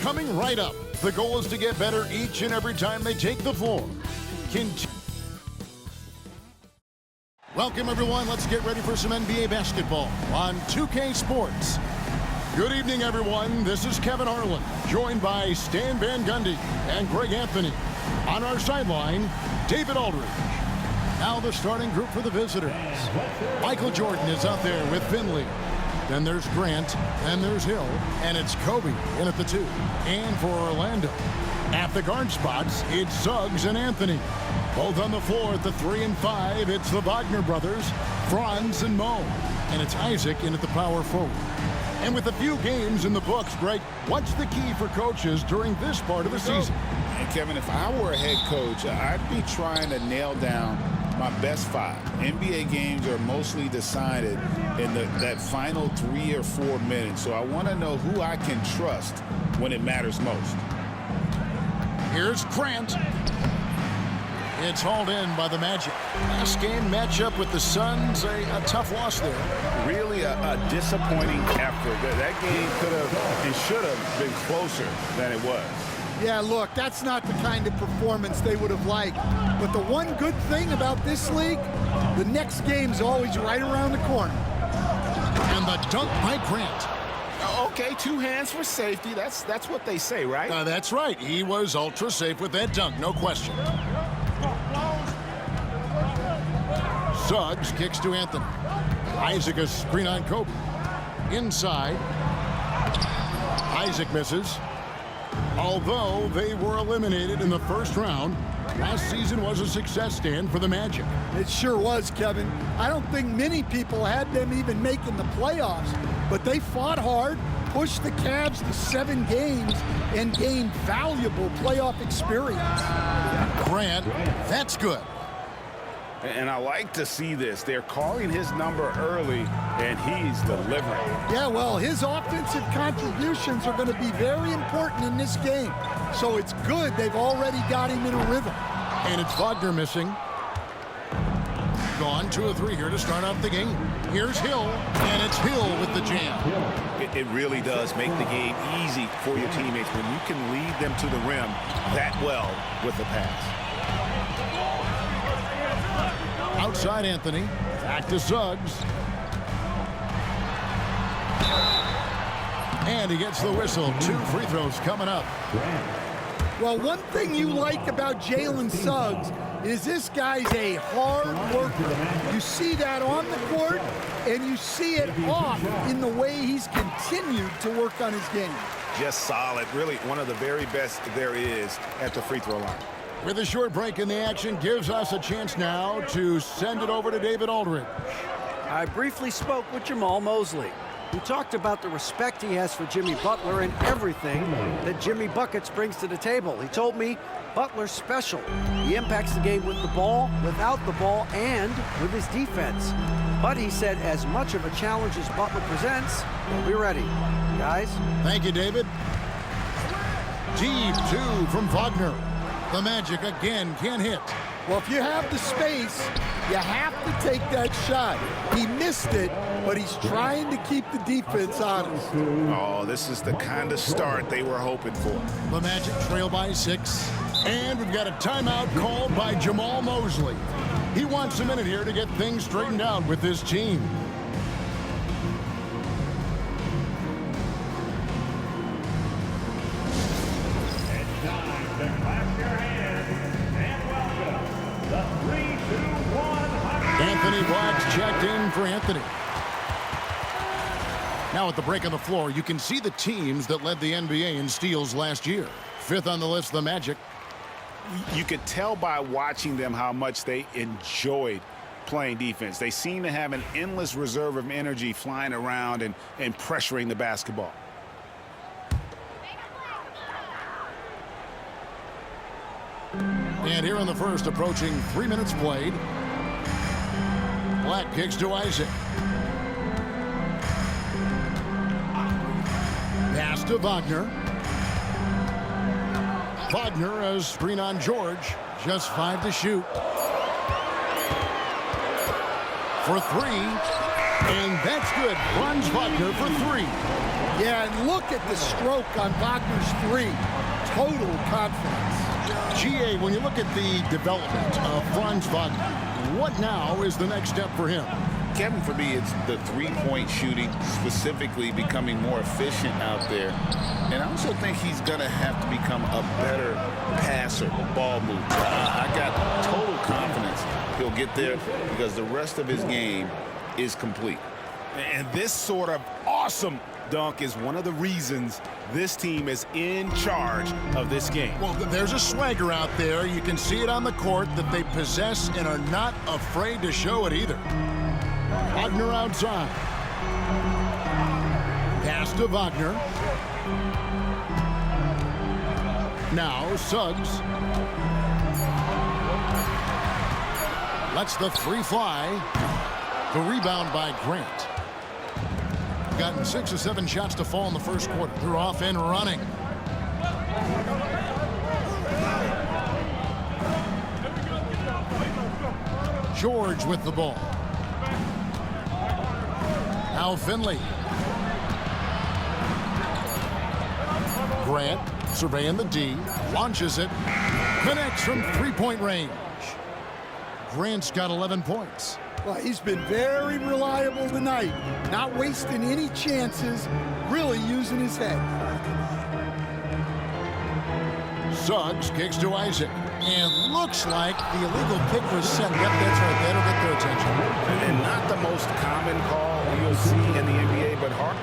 coming right up. The goal is to get better each and every time they take the floor. Welcome, everyone. Let's get ready for some NBA basketball on 2K Sports. Good evening, everyone. This is Kevin Harlan, joined by Stan Van Gundy and Greg Anthony. On our sideline, David Aldridge. Now the starting group for the visitors. Michael Jordan is out there with Finley. Then there's Grant, then there's Hill, and it's Kobe in at the 2. And for Orlando, at the guard spots, it's Suggs and Anthony. Both on the floor at the 3 and 5, it's the Wagner brothers, Franz and Mo. And it's Isaac in at the power forward. And with a few games in the books, Greg, what's the key for coaches during this part of the season? And Kevin, if I were a head coach, I'd be trying to nail down my best 5. NBA games are mostly decided in that final 3 or 4 minutes. So I want to know who I can trust when it matters most. Here's Grant. It's hauled in by the Magic. Last game matchup with the Suns, a tough loss there. Really a disappointing effort. That game could have and should have been closer than it was. Yeah, look, that's not the kind of performance they would have liked. But the one good thing about this league, the next game's always right around the corner. And the dunk by Grant. Okay, 2 hands for safety. That's what they say, right? That's right. He was ultra safe with that dunk, no question. Suggs kicks to Anthony. Isaac a screen on Kobe. Inside. Isaac misses. Although they were eliminated in the first round, last season was a success stand for the Magic. It sure was, Kevin. I don't think many people had them even making the playoffs, but they fought hard, pushed the Cavs to 7 games, and gained valuable playoff experience. Grant, that's good. And I like to see this. They're calling his number early, and he's delivering. Yeah, well, his offensive contributions are going to be very important in this game. So it's good they've already got him in a rhythm. And it's Wagner missing. Gone 2 of 3 here to start out the game. Here's Hill, and it's Hill with the jam. It really does make the game easy for your teammates when you can lead them to the rim that well with the pass. Outside Anthony, back to Suggs. And he gets the whistle. 2 free throws coming up. Well, one thing you like about Jalen Suggs is this guy's a hard worker. You see that on the court, and you see it off in the way he's continued to work on his game. Just solid. Really one of the very best there is at the free throw line. With a short break in the action, gives us a chance now to send it over to David Aldridge. I briefly spoke with Jamal Mosley, who talked about the respect he has for Jimmy Butler and everything that Jimmy Buckets brings to the table. He told me Butler's special. He impacts the game with the ball, without the ball, and with his defense. But he said as much of a challenge as Butler presents, we'll be ready. Guys? Thank you, David. Deep 2 from Wagner. The Magic again can't hit. Well, if you have the space, you have to take that shot. He missed it, but he's trying to keep the defense honest. Oh, this is the kind of start they were hoping for. The Magic trail by 6. And we've got a timeout called by Jamal Mosley. He wants a minute here to get things straightened out with this team. Anthony Black's checked in for Anthony. Now at the break on the floor, you can see the teams that led the NBA in steals last year. 5th on the list, the Magic. You could tell by watching them how much they enjoyed playing defense. They seem to have an endless reserve of energy flying around and pressuring the basketball. And here in the first, approaching 3 minutes played. Black kicks to Isaac. Pass to Wagner. Wagner a screen on George. Just 5 to shoot. For 3. And that's good. Franz Wagner for 3. Yeah, and look at the stroke on Wagner's 3. Total confidence. GA, when you look at the development of Franz Wagner, what now is the next step for him? Kevin, for me, it's the three-point shooting, specifically becoming more efficient out there. And I also think he's going to have to become a better passer, ball mover. I got total confidence he'll get there because the rest of his game is complete. And this sort of awesome dunk is one of the reasons this team is in charge of this game. Well, there's a swagger out there. You can see it on the court that they possess and are not afraid to show it either. Wagner outside. Pass to Wagner. Now Suggs. Lets the 3 fly. The rebound by Grant. Gotten 6 or 7 shots to fall in the first quarter. They're off and running. George with the ball. Now Finley. Grant surveying the D. Launches it. Connects from 3-point range. Grant's got 11 points. Well, he's been very reliable tonight. Not wasting any chances. Really using his head. Suggs kicks to Isaac. And looks like the illegal kick was set. Yep, that's right. That'll get their attention. And not the most common call you'll see in the NBA, but hard.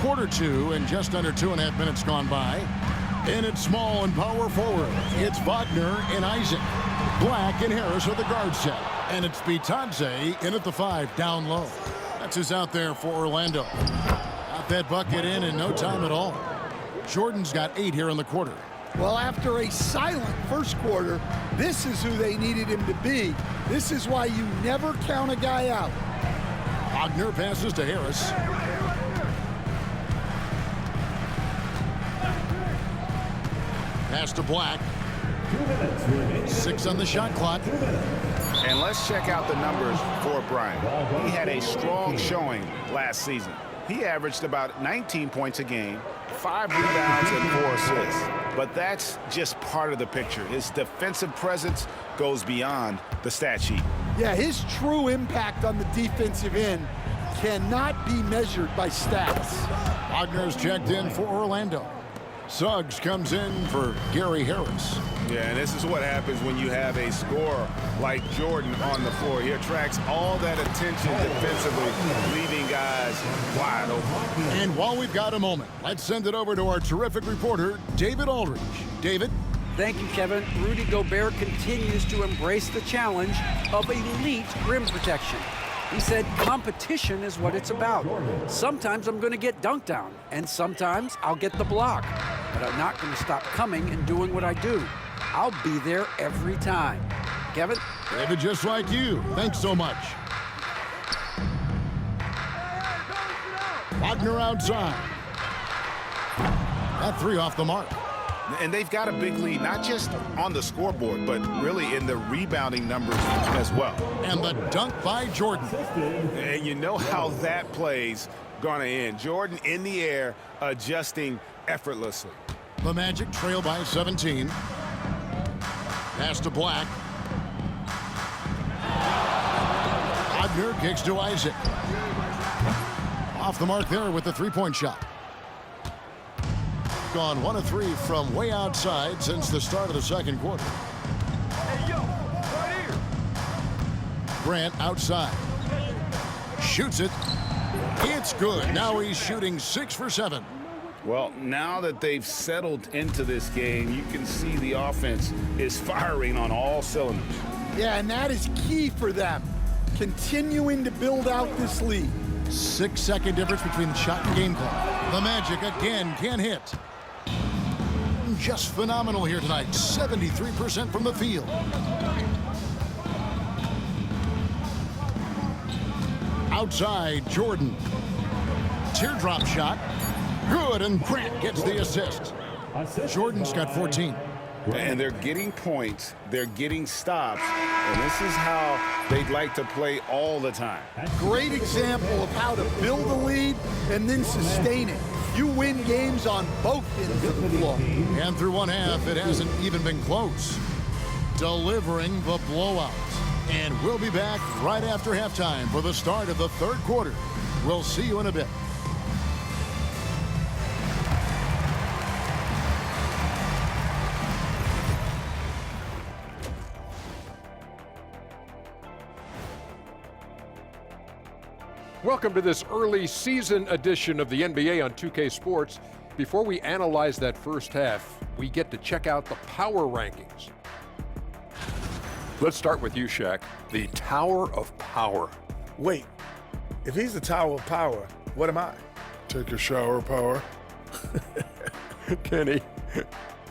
Quarter 2 and just under 2.5 minutes gone by. And it's small and power forward. It's Wagner and Isaac. Black and Harris are the guard set. And it's Bitadze in at the 5 down low. That's who's out there for Orlando. Got that bucket in no time at all. Jordan's got 8 here in the quarter. Well, after a silent first quarter, this is who they needed him to be. This is why you never count a guy out. Wagner passes to Harris. Pass to Black. 6 on the shot clock. And let's check out the numbers for Bryant. He had a strong showing last season. He averaged about 19 points a game, 5 rebounds and 4 assists. But that's just part of the picture. His defensive presence goes beyond the stat sheet. Yeah, his true impact on the defensive end cannot be measured by stats. Wagner's checked in for Orlando. Suggs comes in for Gary Harris. Yeah, and this is what happens when you have a scorer like Jordan on the floor. He attracts all that attention defensively, leaving guys wide open. And while we've got a moment, let's send it over to our terrific reporter, David Aldridge. David? Thank you, Kevin. Rudy Gobert continues to embrace the challenge of elite rim protection. He said competition is what it's about. Sometimes I'm going to get dunked on, and sometimes I'll get the block. But I'm not going to stop coming and doing what I do. I'll be there every time. Kevin? David, just like you. Thanks so much. Wagner outside. That 3 off the mark. And they've got a big lead, not just on the scoreboard, but really in the rebounding numbers as well. And the dunk by Jordan. And you know how that play's going to end. Jordan in the air, adjusting effortlessly. The Magic trail by 17. Pass to Black. Wagner kicks to Isaac. Off the mark there with the 3-point shot. Gone 1 of 3 from way outside since the start of the second quarter. Hey, yo, right here. Grant outside. Shoots it. It's good. Now he's shooting 6 for 7. Well, now that they've settled into this game, you can see the offense is firing on all cylinders. Yeah, and that is key for them. Continuing to build out this lead. 6-second difference between the shot and game clock. The Magic again can't hit. Just phenomenal here tonight. 73% from the field. Outside, Jordan. Teardrop shot. Good, and Grant gets the assist. Jordan's got 14. And they're getting points, they're getting stops, and this is how they'd like to play all the time. Great example of how to build a lead and then sustain it. You win games on both ends of the floor. And through one half, it hasn't even been close. Delivering the blowout. And we'll be back right after halftime for the start of the third quarter. We'll see you in a bit. Welcome to this early season edition of the NBA on 2K Sports. Before we analyze that first half, we get to check out the power rankings. Let's start with you, Shaq. The Tower of Power. Wait, if he's the Tower of Power, what am I? Take a shower, Power. Kenny,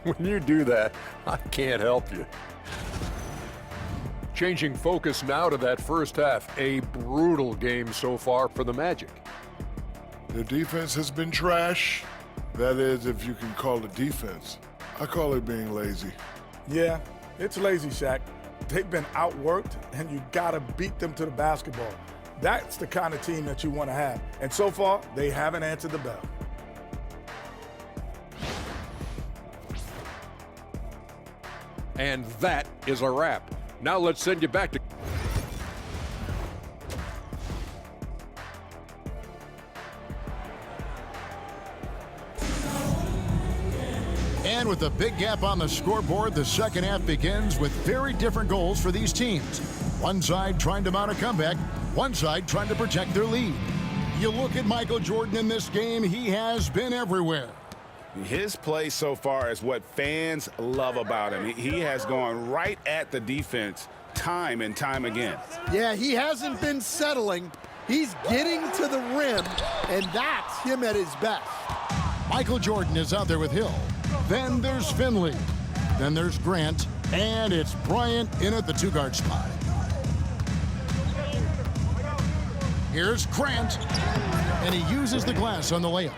when you do that, I can't help you. Changing focus now to that first half. A brutal game so far for the Magic. The defense has been trash. That is, if you can call it defense. I call it being lazy. Yeah, it's lazy, Shaq. They've been outworked, and you gotta beat them to the basketball. That's the kind of team that you want to have. And so far, they haven't answered the bell. And that is a wrap. Now let's send you back to... And with a big gap on the scoreboard, the second half begins with very different goals for these teams. One side trying to mount a comeback, one side trying to protect their lead. You look at Michael Jordan in this game, he has been everywhere. His play so far is what fans love about him. He has gone right at the defense time and time again. Yeah, he hasn't been settling. He's getting to the rim, and that's him at his best. Michael Jordan is out there with Hill. Then there's Finley. Then there's Grant. And it's Bryant in at the two-guard spot. Here's Grant. And he uses the glass on the layup.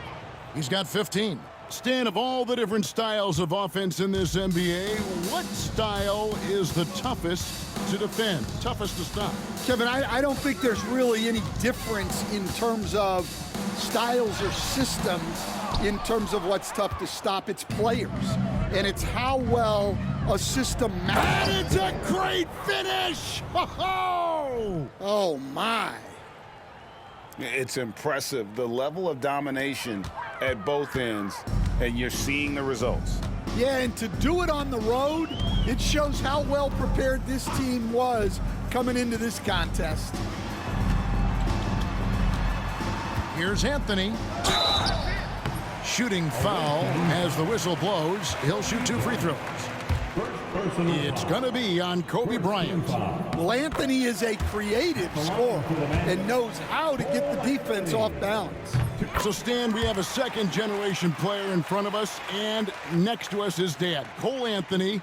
He's got 15. Stan, of all the different styles of offense in this NBA, what style is the toughest to defend, toughest to stop? Kevin, I don't think there's really any difference in terms of styles or systems in terms of what's tough to stop. It's players, and it's how well a system matches. And it's a great finish! Oh, Oh, my. It's impressive, the level of domination at both ends, and you're seeing the results. Yeah, and to do it on the road, it shows how well prepared this team was coming into this contest. Here's Anthony. Shooting foul as the whistle blows. He'll shoot 2 free throws. It's going to be on Kobe Bryant. Well, Anthony is a creative scorer and knows how to get the defense off balance. So, Stan, we have a second-generation player in front of us, and next to us is Dad. Cole Anthony,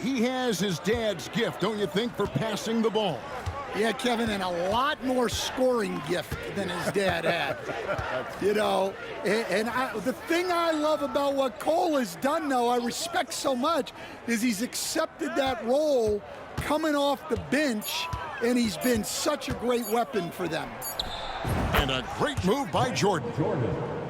he has his dad's gift, don't you think, for passing the ball? Yeah, Kevin, and a lot more scoring gift than his dad had. You know, the thing I love about what Cole has done, though, I respect so much, is he's accepted that role coming off the bench, and he's been such a great weapon for them. And a great move by Jordan.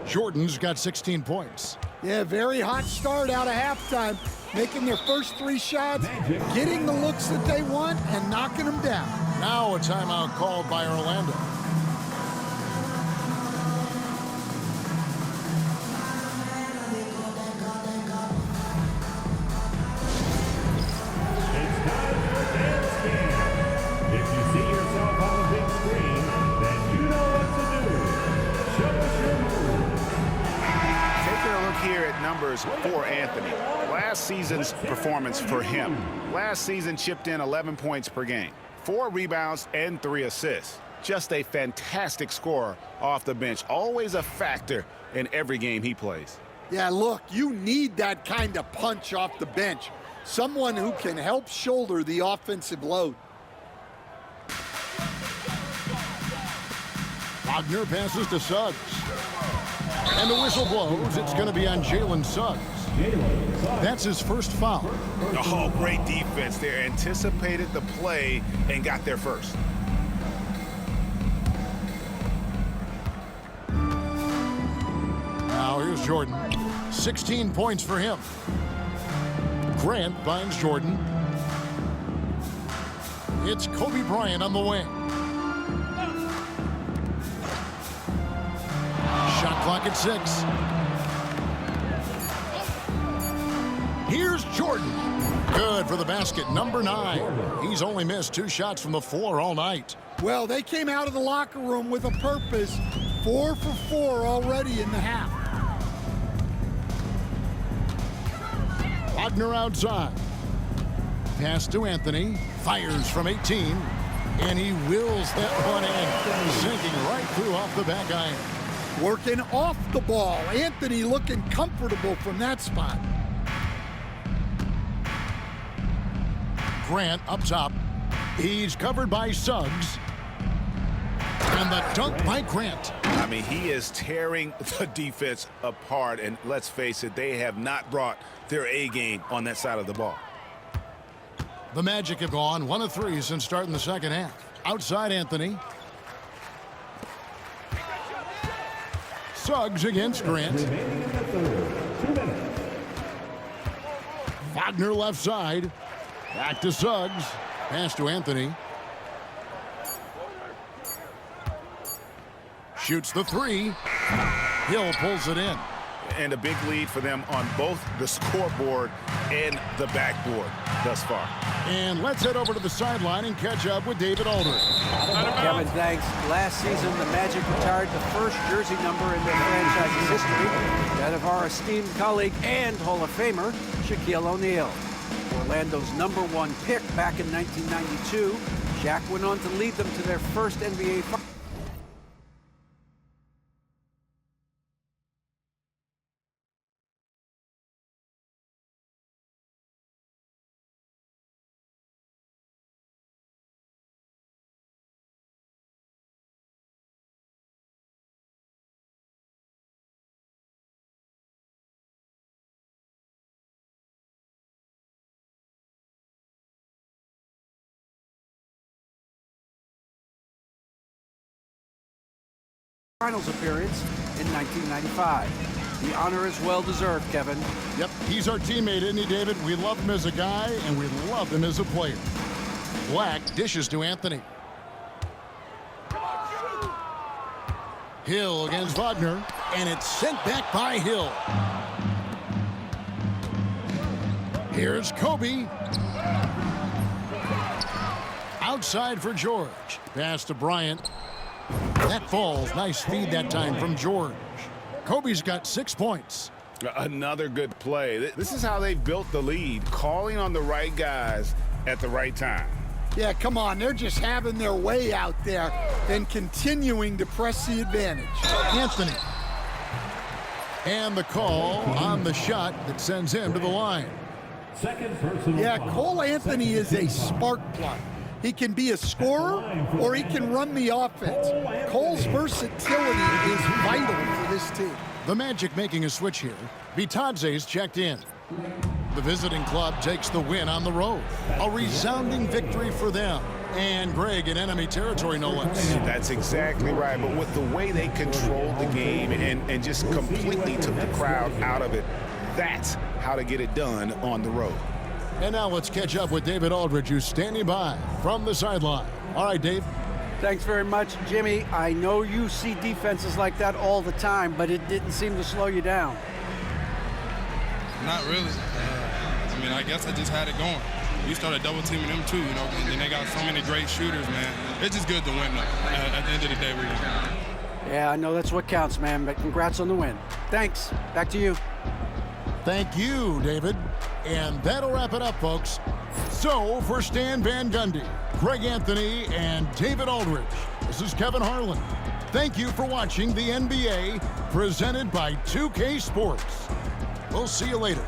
Jordan's got 16 points. Yeah, very hot start out of halftime, making their first 3 shots, getting the looks that they want, and knocking them down. Now a timeout called by Orlando. Numbers for Anthony. Last season's performance for him. Last season chipped in 11 points per game, 4 rebounds and 3 assists. Just a fantastic scorer off the bench. Always a factor in every game he plays. Yeah, look, you need that kind of punch off the bench. Someone who can help shoulder the offensive load. Wagner passes to Suggs. And the whistle blows. It's going to be on Jalen Suggs. That's his first foul. Oh, great defense there. Anticipated the play and got there first. Now here's Jordan. 16 points for him. Grant finds Jordan. It's Kobe Bryant on the wing. Shot clock at 6. Here's Jordan. Good for the basket, number 9. He's only missed 2 shots from the floor all night. Well, they came out of the locker room with a purpose. 4 for 4 already in the half. Wagner outside. Pass to Anthony. Fires from 18. And he wills that one in. Sinking right through off the back iron. Working off the ball. Anthony looking comfortable from that spot. Grant up top. He's covered by Suggs. And the dunk by Grant. I mean, he is tearing the defense apart. And let's face it, they have not brought their A game on that side of the ball. The Magic have gone 1 of 3 since starting the second half. Outside Anthony. Suggs against Grant. Wagner left side. Back to Suggs. Pass to Anthony. Shoots the 3. Hill pulls it in. And a big lead for them on both the scoreboard and the backboard thus far. And let's head over to the sideline and catch up with David Aldridge. Kevin, thanks. Last season, the Magic retired the first jersey number in their franchise's history, that of our esteemed colleague and Hall of Famer, Shaquille O'Neal. Orlando's #1 pick back in 1992, Shaq went on to lead them to their first NBA Finals. Finals appearance in 1995. The honor is well-deserved, Kevin. Yep, he's our teammate, isn't he, David? We love him as a guy, and we love him as a player. Black dishes to Anthony. Hill against Wagner, and it's sent back by Hill. Here's Kobe. Outside for George. Pass to Bryant. That falls. Nice feed that time from George. Kobe's got 6 points. Another good play. This is how they built the lead, calling on the right guys at the right time. Yeah, come on. They're just having their way out there and continuing to press the advantage. Anthony. And the call on the shot that sends him to the line. Yeah, Cole Anthony is a spark plug. He can be a scorer or he can run the offense. Cole's versatility is vital for this team. The Magic making a switch here. Bitadze's checked in. The visiting club takes the win on the road. A resounding victory for them. And Greg in enemy territory, no less. That's exactly right. But with the way they controlled the game and just completely took the crowd out of it, that's how to get it done on the road. And now let's catch up with David Aldridge, who's standing by from the sideline. All right, Dave. Thanks very much, Jimmy. I know you see defenses like that all the time, but it didn't seem to slow you down. Not really. I mean, I guess I just had it going. We started double teaming them too, you know, and then they got so many great shooters, man. It's just good to win, though. At the end of the day, Yeah, I know that's what counts, man, but congrats on the win. Thanks. Back to you. Thank you, David. And that'll wrap it up, folks. So, for Stan Van Gundy, Greg Anthony, and David Aldridge, this is Kevin Harlan. Thank you for watching the NBA presented by 2K Sports. We'll see you later.